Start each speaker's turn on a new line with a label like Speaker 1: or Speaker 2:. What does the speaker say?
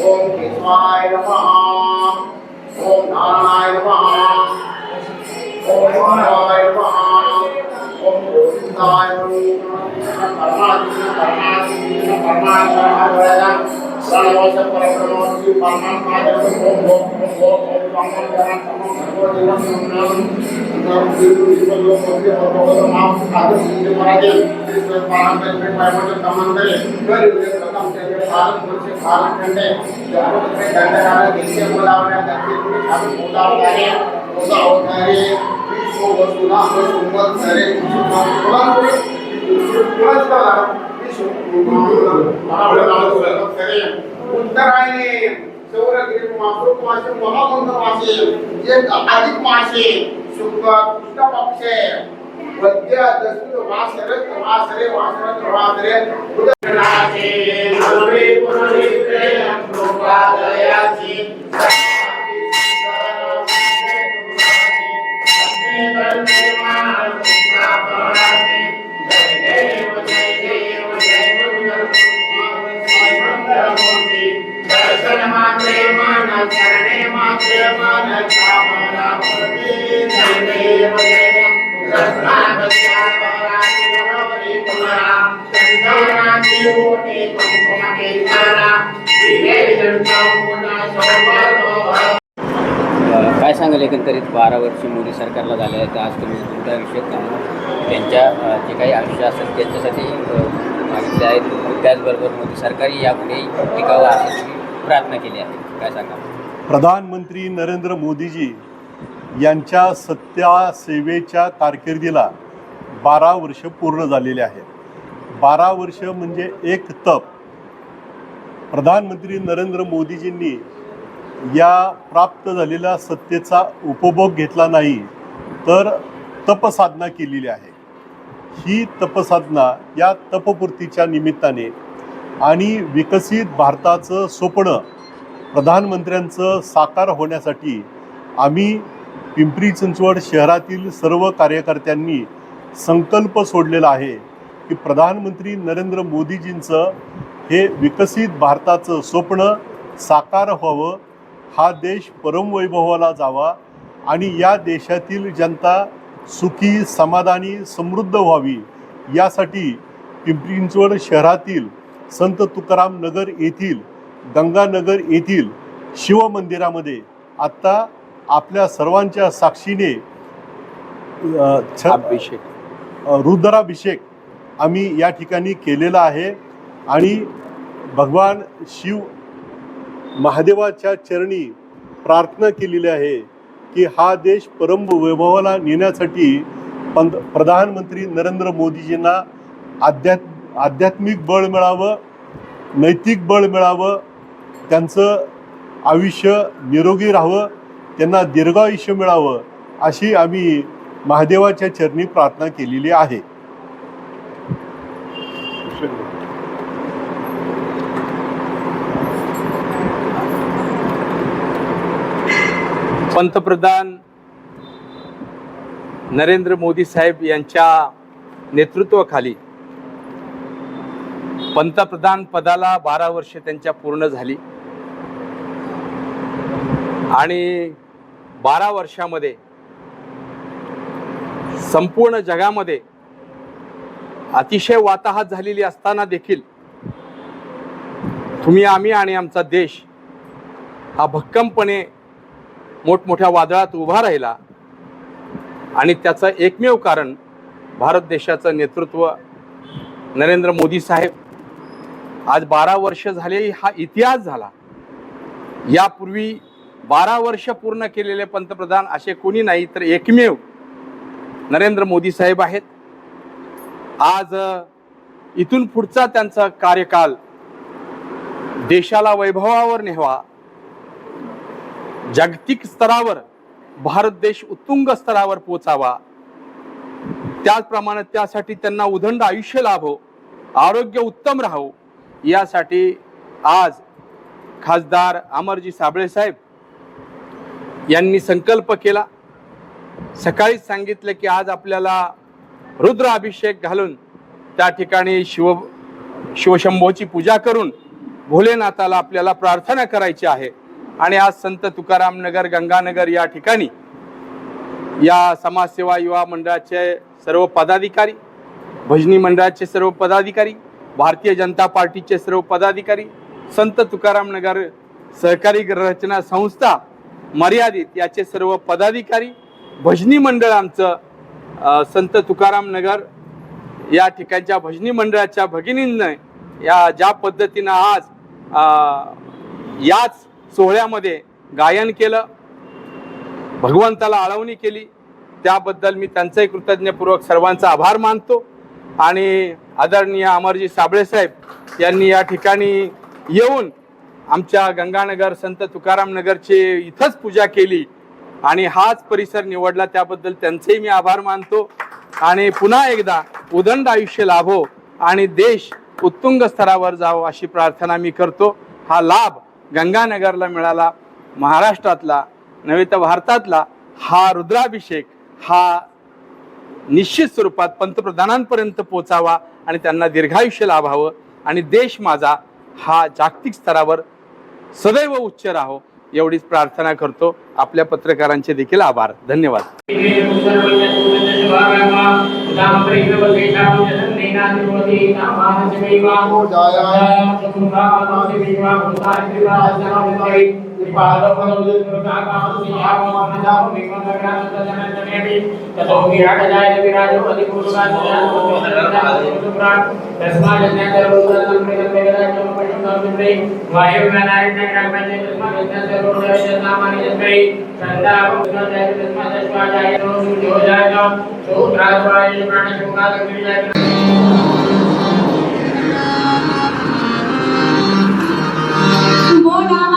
Speaker 1: ओम केशवाय नमः। ओम नारायणाय नमः। ओम शिवाय नमः। ओम गोविंदाय नमः। परमात्मा सर्वोच्च परब्रह्म परमात्मा ओम ओम उत्तरायणे सौरगिरी मासुक मासे महामंत्र मासे एक अधिक मासे शुक्ल कृष्ण पक्षे वद्य दशुत वासरत वासरे वासरत वासरे उदराचे नवे पुनरित्रे अनुपादयाची
Speaker 2: काय सांगाल एकंदरीत 12 वर्ष मोदी सरकारला झाले आहेत, आज तुम्ही तुमचा विषय त्यांच्या जे काही आयुष्य असेल त्यांच्यासाठी मागितले आहेत, त्याचबरोबर मोदी सरकारही यापुढे टिकावं अशी प्रार्थना केली आहे, काय सांगाल?
Speaker 3: प्रधानमंत्री नरेंद्र मोदीजी यांच्या सत्ता सेवेच्या कारकिर्दीला 12 वर्ष पूर्ण झालेले आहेत। 12 वर्ष म्हणजे एक तप। प्रधानमंत्री नरेंद्र मोदीजींनी या प्राप्त झालेल्या सत्तेचा उपभोग घेतला नाही तर तपसाधना केलेली आहे। ही तपसाधना या तपपूर्तीच्या निमित्ताने आणि विकसित भारताचं स्वप्न प्रधानमंत्र्यांचं साकार होण्यासाठी आम्ही पिंपरी चिंचवड शहरातील सर्व कार्यकर्त्यांनी संकल्प सोडलेला आहे की प्रधानमंत्री नरेंद्र मोदीजींचं हे विकसित भारताचं स्वप्न साकार व्हावं, हा देश परमवैभवाला जावा आणि या देशातील जनता सुखी समाधानी समृद्ध व्हावी, यासाठी पिंपरी चिंचवड शहरातील संत तुकाराम नगर येथील गंगानगर येथील शिवमंदिरामध्ये आत्ता आपल्या सर्वांच्या साक्षीने रुद्राभिषेक आम्ही या ठिकाणी केलेला आहे आणि भगवान शिव महादेवाच्या चरणी प्रार्थना केलेली आहे की हा देश परम वैभवाला नेण्यासाठी प्रधानमंत्री नरेंद्र मोदीजींना आध्यात्मिक बळ मिळावं, नैतिक बळ मिळावं, त्यांचं आयुष्य निरोगी राहावं, त्यांना दीर्घायुष्य मिळावं अशी आम्ही महादेवाच्या चरणी प्रार्थना केलेली आहे।
Speaker 4: पंतप्रधान नरेंद्र मोदी साहेब यांच्या नेतृत्वाखाली पंतप्रधान पदाला 12 वर्ष त्यांच्या पूर्ण झाली आणि 12 वर्षामध्ये संपूर्ण जगामध्ये अतिशय वाताहत झालेली असताना देखील तुम्ही आम्ही आणि आमचा देश हा भक्कमपणे मोठमोठ्या वादळात उभा राहिला आणि त्याचं एकमेव कारण भारत देशाचं नेतृत्व नरेंद्र मोदी साहेब। आज 12 वर्ष झाले हा इतिहास झाला। यापूर्वी 12 वर्ष पूर्ण केलेले पंतप्रधान असे कोणी नाही तर एकमेव नरेंद्र मोदी साहेब आहेत। आज इथून पुढचा त्यांचा कार्यकाल देशाला वैभवावर न्यावा, जागतिक स्तरावर भारत देश उत्तुंग स्तरावर पोचावा, त्याचप्रमाणे त्यासाठी त्यांना उदंड आयुष्य लाभो, आरोग्य उत्तम राहो, यासाठी आज खासदार अमरजी साबळे साहेब यांनी संकल्प केला. सकाळीच सांगितलं की आज आपल्याला रुद्र अभिषेक घालून त्या ठिकाणी शिवशंभोची पूजा करून भोलेनाथाला आपल्याला प्रार्थना करायची आहे. आणि आज संत तुकाराम नगर गंगानगर या ठिकाणी या समाजसेवा युवा मंडळाचे सर्व पदाधिकारी, भजनी मंडळाचे सर्व पदाधिकारी, भारतीय जनता पार्टीचे सर्व पदाधिकारी, संत तुकाराम नगर सहकारी रचना संस्था मर्यादित याचे सर्व पदाधिकारी, भजनी मंडळ आमचं संत तुकाराम नगर या ठिकाणच्या भजनी मंडळाच्या भगिनींना या ज्या पद्धतीनं आज याच सोहळ्यामध्ये गायन केलं, भगवंताला आळवणी केली, त्याबद्दल मी त्यांचाही कृतज्ञपूर्वक सर्वांचा आभार मानतो. आणि आदरणीय अमरजी साबळे साहेब यांनी या ठिकाणी येऊन आमच्या गंगानगर संत तुकाराम नगरची इथंच पूजा केली आणि हाच परिसर निवडला, त्याबद्दल त्यांचेही मी आभार मानतो. आणि पुन्हा एकदा उदंड आयुष्य लाभो आणि देश उत्तुंग स्तरावर जावो अशी प्रार्थना मी करतो. हा लाभ गंगानगरला मिळाला, महाराष्ट्रातला नव्हे तर भारतातला हा रुद्राभिषेक हा निश्चित स्वरूपात पंतप्रधानांपर्यंत पोचावा आणि त्यांना दीर्घायुष्य लाभावं आणि देश माझा हा जागतिक स्तरावर सदैव उच्च राहो एवढीच प्रार्थना करतो. आपल्या पत्रकारांचे देखील आभार. धन्यवाद.
Speaker 5: बोला